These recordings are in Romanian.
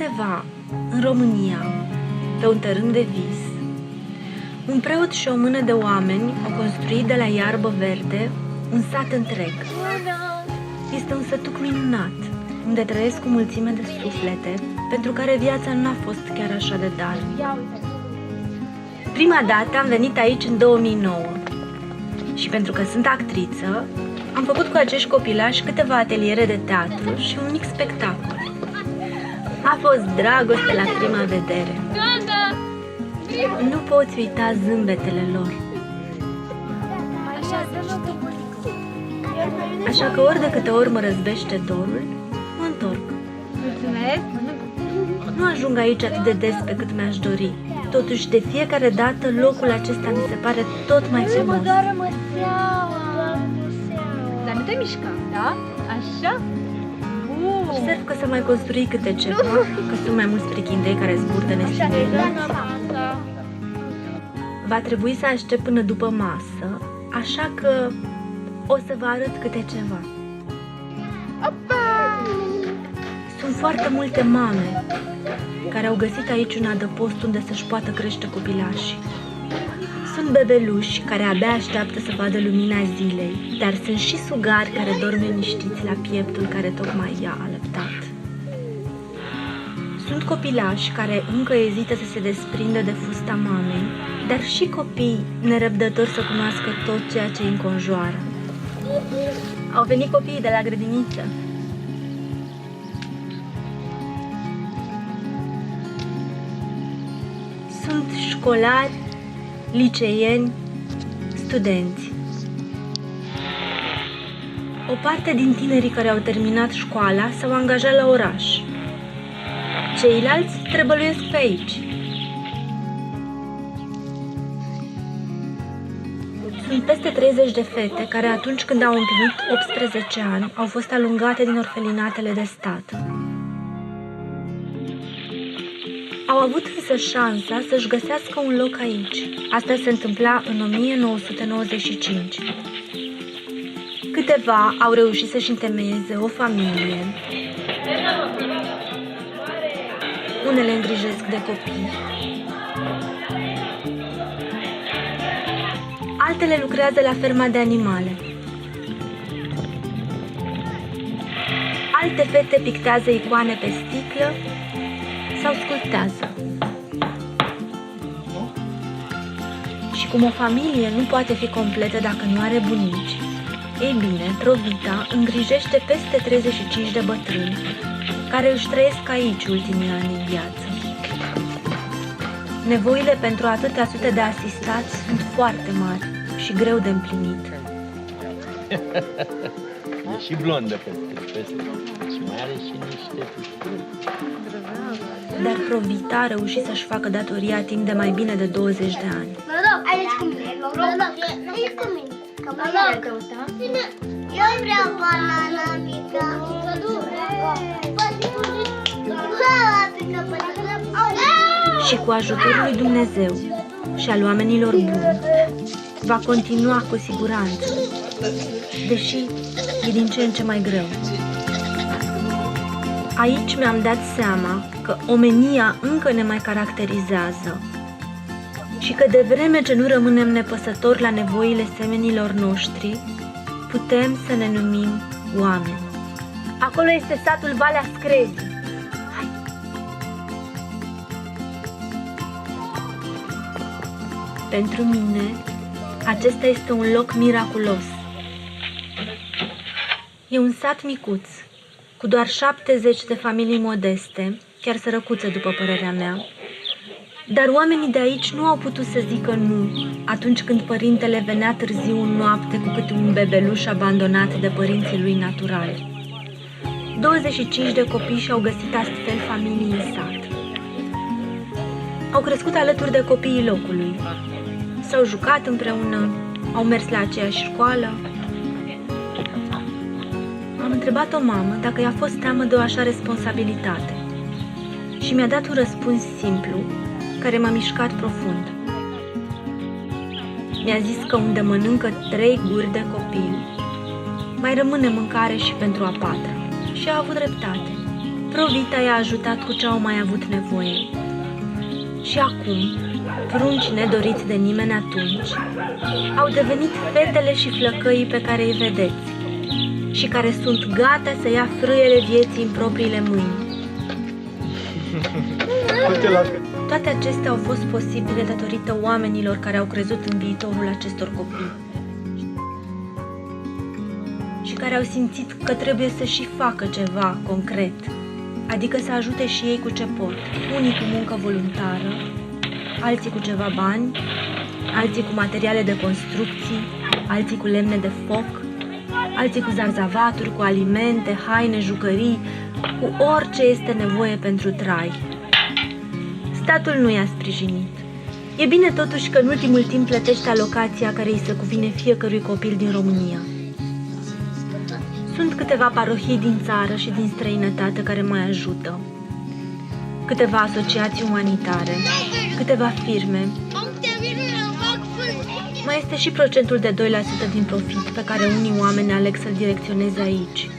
undeva, în România, pe un tărâm de vis, un preot și o mână de oameni au construit de la iarbă verde un sat întreg. Este un sătuc minunat, unde trăiesc o mulțime de suflete, pentru care viața nu a fost chiar așa de dar. Prima dată am venit aici în 2009 și pentru că sunt actriță, am făcut cu acești copilași câteva ateliere de teatru și un mic spectacol. A fost dragoste la prima vedere. Nu poți uita zâmbetele lor. Așa că ori de câte ori mă răzbește dorul, mă întorc. Mulțumesc! Nu ajung aici atât de des pe cât mi-aș dori. Totuși, de fiecare dată, locul acesta mi se pare tot mai frumos. Dar nu te mișca, da? Așa? Observ că s-a mai construit câte ceva, că sunt mai mulți prichindei care zburtă nestimulați. Va trebui să aștept până după masă, așa că o să vă arăt câte ceva. Sunt foarte multe mame care au găsit aici un adăpost unde să-și poată crește copilașii. Sunt bebeluși care abia așteaptă să vadă lumina zilei, dar sunt și sugari care dorm liniștiți la pieptul care tocmai i-a alăptat. Sunt copilași care încă ezită să se desprindă de fusta mamei, dar și copii nerăbdători să cunoască tot ceea ce îi înconjoară. Au venit copiii de la grădiniță. Sunt școlari, liceieni, studenți. O parte din tinerii care au terminat școala s-au angajat la oraș. Ceilalți trebăluiesc pe aici. Sunt peste 30 de fete care atunci când au împlinit 18 ani au fost alungate din orfelinatele de stat. Au avut însă șansa să-și găsească un loc aici. Asta se întâmpla în 1995. Câteva au reușit să-și întemeieze o familie. Unele îngrijesc de copii. Altele lucrează la ferma de animale. Alte fete pictează icoane pe sticlă sau sculptează. Și cum o familie nu poate fi completă dacă nu are bunici, ei bine, Provita îngrijește peste 35 de bătrâni care își trăiesc aici ultimii ani în viață. Nevoile pentru atâtea sute de asistați sunt foarte mari și greu de împlinit. E și blondă peste. Și mai are și niște pisturi. Dar Provita a reușit să-și facă datoria timp de mai bine de 20 de ani. Aici cu mine. Aici cu mine. Eu vreau banana mică. Și cu ajutorul lui Dumnezeu și al oamenilor buni, va continua cu siguranță, deși e din ce în ce mai greu. Aici mi-am dat seama că omenia încă ne mai caracterizează și că de vreme ce nu rămânem nepăsători la nevoile semenilor noștri, putem să ne numim oameni. Acolo este satul Valea Screzii. Hai! Pentru mine, acesta este un loc miraculos. E un sat micuț, cu doar 70 de familii modeste, chiar sărăcuțe după părerea mea, dar oamenii de aici nu au putut să zică nu atunci când părintele venea târziu în noapte cu câte un bebeluș abandonat de părinții lui naturali. 25 de copii și-au găsit astfel familii în sat. Au crescut alături de copiii locului, s-au jucat împreună, au mers la aceeași școală. Am întrebat o mamă dacă i-a fost teamă de o așa responsabilitate și mi-a dat un răspuns simplu, care m-a mișcat profund. Mi-a zis că unde mănâncă 3 guri de copil, mai rămâne mâncare și pentru a 4-a. Și a avut dreptate. Pro Vita i-a ajutat cu ce au mai avut nevoie. Și acum, prunci nedoriți de nimeni atunci, au devenit fetele și flăcăii pe care îi vedeți și care sunt gata să ia frâiele vieții în propriile mâini. Toate acestea au fost posibile datorită oamenilor care au crezut în viitorul acestor copii și care au simțit că trebuie să și facă ceva concret, adică să ajute și ei cu ce pot, unii cu muncă voluntară, alții cu ceva bani, alții cu materiale de construcții, alții cu lemne de foc, alții cu zarzavaturi, cu alimente, haine, jucării, cu orice este nevoie pentru trai. Statul nu i-a sprijinit. E bine totuși că în ultimul timp plătește alocația care îi se cuvine fiecărui copil din România. Sunt câteva parohii din țară și din străinătate care mai ajută, câteva asociații umanitare, câteva firme. Mai este și procentul de 2% din profit pe care unii oameni aleg să-l direcționeze aici.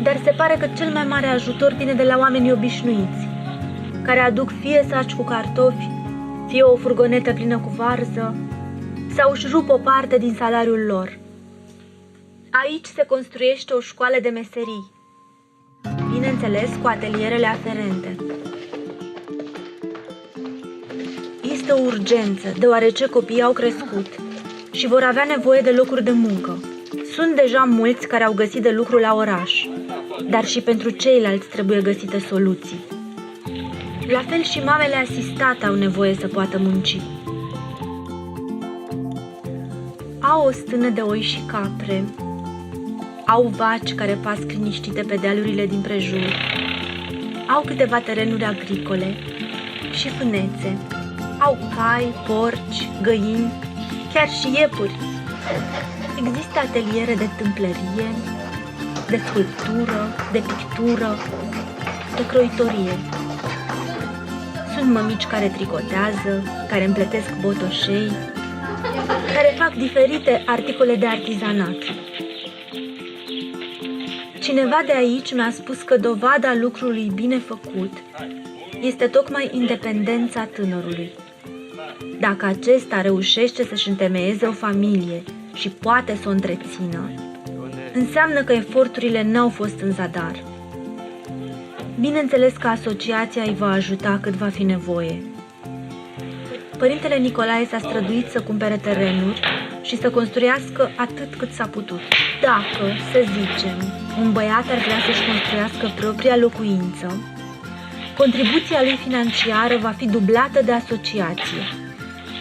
Dar se pare că cel mai mare ajutor vine de la oamenii obișnuiți, care aduc fie saci cu cartofi, fie o furgonetă plină cu varză, sau își rup o parte din salariul lor. Aici se construiește o școală de meserii, bineînțeles cu atelierele aferente. Este o urgență, deoarece copiii au crescut și vor avea nevoie de locuri de muncă. Sunt deja mulți care au găsit de lucru la oraș, dar și pentru ceilalți trebuie găsite soluții. La fel și mamele asistate au nevoie să poată munci. Au o stână de oi și capre, au vaci care pasc liniștite pe dealurile din prejur, au câteva terenuri agricole și fânețe, au cai, porci, găini, chiar și iepuri. Există ateliere de tâmplărie, de sculptură, de pictură, de croitorie. Sunt mămici care tricotează, care împletesc botoșei, care fac diferite articole de artizanat. Cineva de aici mi-a spus că dovada lucrului bine făcut este tocmai independența tânărului. Dacă acesta reușește să-și întemeieze o familie și poate să o întrețină, înseamnă că eforturile n-au fost în zadar. Bineînțeles că asociația îi va ajuta cât va fi nevoie. Părintele Nicolae s-a străduit să cumpere terenuri și să construiască atât cât s-a putut. Dacă, să zicem, un băiat ar vrea să-și construiască propria locuință, contribuția lui financiară va fi dublată de asociație.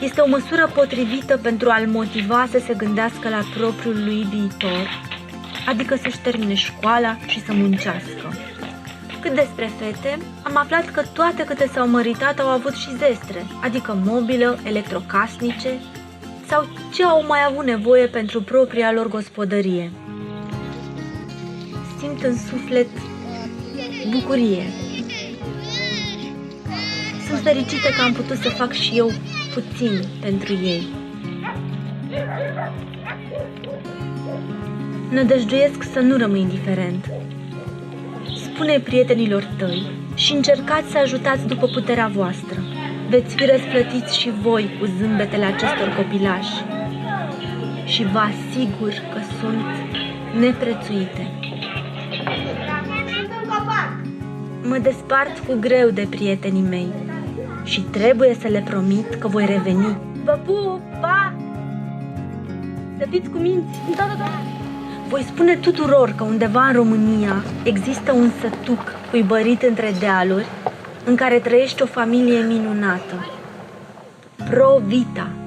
Este o măsură potrivită pentru a-l motiva să se gândească la propriul lui viitor, adică să-și termine școala și să muncească. Cât despre fete, am aflat că toate câte s-au măritat au avut și zestre, adică mobilă, electrocasnice sau ce au mai avut nevoie pentru propria lor gospodărie. Simt în suflet bucurie. Sunt fericită că am putut să fac și eu puțin pentru ei. Nădăjduiesc să nu rămâi indiferent. Spune prietenilor tăi și încercați să ajutați după puterea voastră. Veți fi răsplătiți și voi cu zâmbetele acestor copilași și vă asigur că sunt neprețuite. Mă despart cu greu de prietenii mei și trebuie să le promit că voi reveni. Vă pup, pa! Să fiți cu minți! Da! Voi spune tuturor că undeva în România există un sătuc cuibărit între dealuri în care trăiește o familie minunată. Pro Vita!